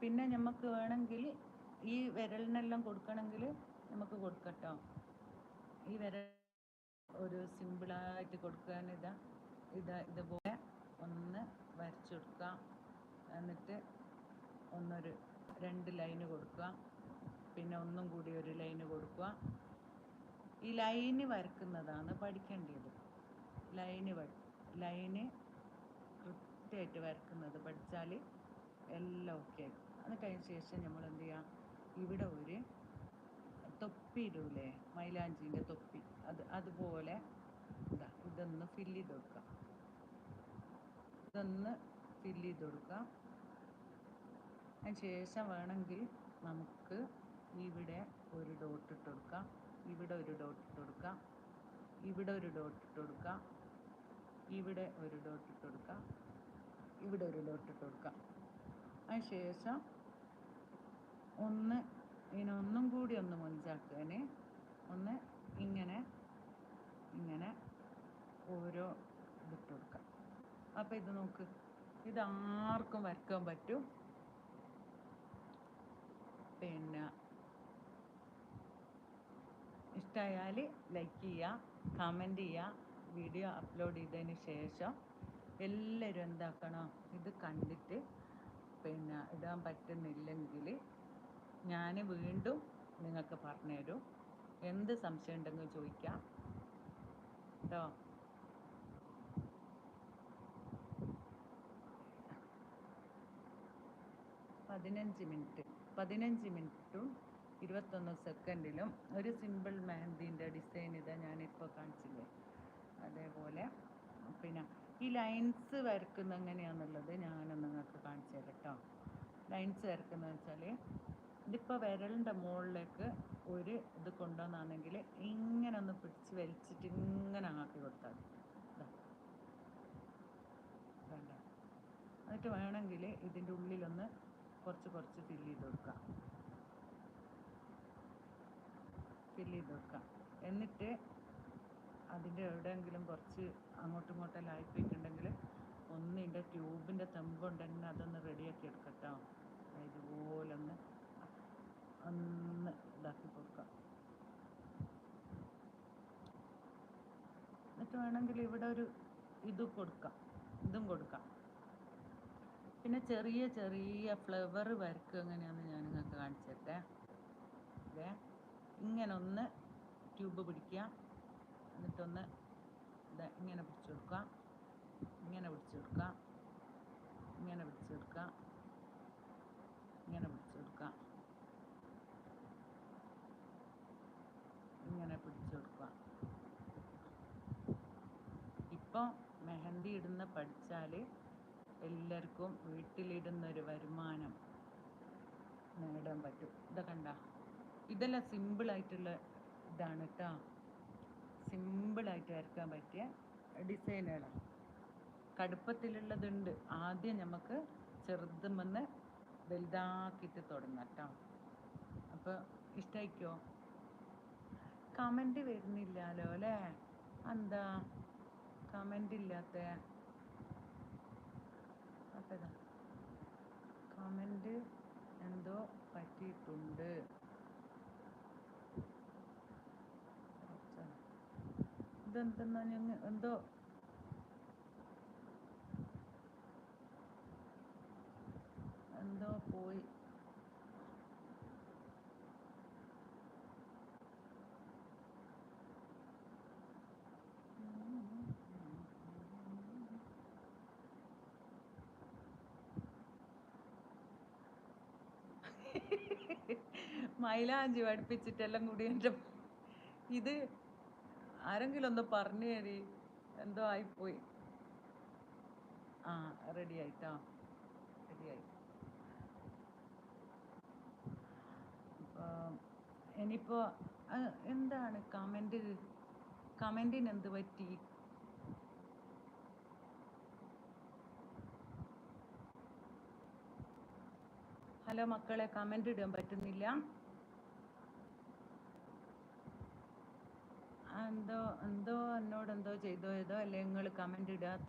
പിന്നെ നമുക്ക് വേണമെങ്കിൽ ഈ വിരലിനെല്ലാം കൊടുക്കണമെങ്കിൽ നമുക്ക് കൊടുക്കട്ടോ. ഈ വിരൽ ഒരു സിമ്പിളായിട്ട് കൊടുക്കാൻ ഇതുപോലെ ഒന്ന് വരച്ചു കൊടുക്കുക. എന്നിട്ട് ഒന്നൊരു 2 ലൈന് കൊടുക്കുക. പിന്നെ ഒന്നും കൂടി ഒരു ലൈന് കൊടുക്കുക. ഈ ലൈന് വരക്കുന്നതാണ് പഠിക്കേണ്ടത്. ലൈന് കൃത്യമായിട്ട് വരക്കുന്നത് പഠിച്ചാൽ എല്ലാം ഓക്കെ ആയി. എന്നിട്ട് അതിന് ശേഷം നമ്മൾ എന്ത് ചെയ്യുക, ഇവിടെ ഒരു തൊപ്പി ഇടൂലേ, മൈലാഞ്ചീൻ്റെ തൊപ്പി, അതുപോലെ ഇതൊന്ന് ഫില്ല് ചെയ്ത് കൊടുക്കുക. അതിന് ശേഷം വേണമെങ്കിൽ നമുക്ക് ഇവിടെ ഒരു ഡോട്ട് ഇട്ട് കൊടുക്കാം, ഇവിടെ ഒരു ഡോട്ട് ഇട്ട് കൊടുക്കാം, ഇവിടെ ഒരു ഡോട്ട് ഇട്ട് കൊടുക്കാം, ഇവിടെ ഒരു ഡോട്ട് ഇട്ട് കൊടുക്കാം, ഇവിടെ ഒരു ഡോട്ട് ഇട്ട് കൊടുക്കാം. അതിന് ശേഷം ഇതിനൊന്നും കൂടി ഒന്ന് മൊഞ്ചാക്കാൻ ഒന്ന് ഇങ്ങനെ ഓരോ ഇതിട്ട് കൊടുക്കാം. അപ്പോൾ ഇത് നോക്ക്, ഇതാർക്കും വരയ്ക്കാൻ പറ്റും. പിന്നെ ഇഷ്ടമായാൽ ലൈക്ക് ചെയ്യുക, കമൻറ്റ് ചെയ്യുക. വീഡിയോ അപ്ലോഡ് ചെയ്തതിന് ശേഷം എല്ലാവരും എന്താക്കണം, ഇത് കണ്ടിട്ട് പിന്നെ ഇടാൻ പറ്റുന്നില്ലെങ്കിൽ ഞാൻ വീണ്ടും നിങ്ങൾക്ക് പറഞ്ഞുതരും. എന്ത് സംശയം ഉണ്ടെങ്കിൽ ചോദിക്കാം കേട്ടോ. 15 മിനിറ്റും 21 സെക്കൻഡിലും ഒരു സിമ്പിൾ മെഹന്തിൻ്റെ ഡിസൈൻ ഇതാ ഞാനിപ്പോൾ കാണിച്ചില്ലേ, അതേപോലെ. പിന്നെ ഈ ലൈൻസ് വരക്കുന്ന എങ്ങനെയാണെന്നുള്ളത് ഞാൻ നിങ്ങൾക്ക് കാണിച്ചു തരാം കേട്ടോ. ലൈൻസ് വരക്കുന്നതെന്ന് വെച്ചാൽ, ഇതിപ്പോൾ വിരലിൻ്റെ മുകളിലേക്ക് ഒരു ഇത് കൊണ്ടുവന്നാണെങ്കിൽ ഇങ്ങനെ ഒന്ന് പിടിച്ച് വലിച്ചിട്ട് ഇങ്ങനെ ആക്കി കൊടുത്താൽ വേണ്ട. എന്നിട്ട് വേണമെങ്കിൽ ഇതിൻ്റെ ഉള്ളിലൊന്ന് കുറച്ച് ഫില്ല് ചെയ്ത് കൊടുക്കാം. എന്നിട്ട് അതിൻ്റെ എവിടെയെങ്കിലും കുറച്ച് അങ്ങോട്ടും ഇങ്ങോട്ടെല്ലാം ആയിപ്പോയിട്ടുണ്ടെങ്കിൽ ഒന്ന് ഇതിൻ്റെ ട്യൂബിൻ്റെ തെമ്പുകൊണ്ട് തന്നെ അതൊന്ന് റെഡിയാക്കി എടുക്കട്ടോ. ഇതുപോലെ ഒന്ന് ഇതാക്കി കൊടുക്കാം. എന്നിട്ട് വേണമെങ്കിൽ ഇവിടെ ഒരു ഇതും കൊടുക്കാം. പിന്നെ ചെറിയ ഫ്ലവർ വരക്കുക എങ്ങനെയാണെന്ന് ഞാൻ നിങ്ങൾക്ക് കാണിച്ചു തരട്ടെ. ഇങ്ങനെ ഒന്ന് ട്യൂബ് പിടിക്കുക, എന്നിട്ടൊന്ന് ഇങ്ങനെ പിടിച്ചു കൊടുക്കുക, ഇങ്ങനെ പിടിച്ചു കൊടുക്കുക, ഇങ്ങനെ പിടിച്ചു കൊടുക്കുക, ഇങ്ങനെ പിടിച്ചു കൊടുക്കുക, ഇങ്ങനെ പിടിച്ചു കൊടുക്കുക. ഇപ്പോൾ മെഹന്തി ഇടുന്ന പഠിച്ചാൽ എല്ലാവർക്കും വീട്ടിലിടുന്നൊരു വരുമാനം നേടാൻ പറ്റും. ഇതൊക്കെ കണ്ട, ഇതെല്ലാം സിമ്പിളായിട്ടുള്ള ഇതാണ് കേട്ടോ. സിമ്പിളായിട്ട് വരയ്ക്കാൻ പറ്റിയ ഡിസൈനുകളാണ്. കടുപ്പത്തിലുള്ളതുണ്ട്. ആദ്യം നമുക്ക് ചെറുതുമെന്ന് വലുതാക്കിയിട്ട് തുടങ്ങാം കേട്ടോ. അപ്പോൾ ഇഷ്ടമായിക്കോ? കമൻറ്റ് വരുന്നില്ലല്ലോ അല്ലേ? എന്താ കമൻറ്റ് ഇല്ലാത്ത? അപ്പോൾ ഇതാ കമൻറ്റ് എന്തോ പറ്റിയിട്ടുണ്ട്. ഇതെന്തെന്നാ ഞങ്ങൾ എന്തോ പോയി. മൈലാഞ്ചി പഠിപ്പിച്ചിട്ടെല്ലാം കൂടി എൻ്റെ ഇത് ആരെങ്കിലും ഒന്ന് പറഞ്ഞു തരി. എന്തോ ആയിപ്പോയി. റെഡി ആയിട്ടോ, റെഡിയായി. ഇനിയിപ്പോൾ എന്താണ് കമൻറ്റിന് എന്ത് പറ്റി? ഹലോ മക്കളെ, കമൻറ്റ് ഇടാൻ പറ്റുന്നില്ല. എന്തോ എന്നോട് എന്തോ ചെയ്തോ അല്ലെങ്കിൽ നിങ്ങൾ കമൻറ്റ് ഇടുക.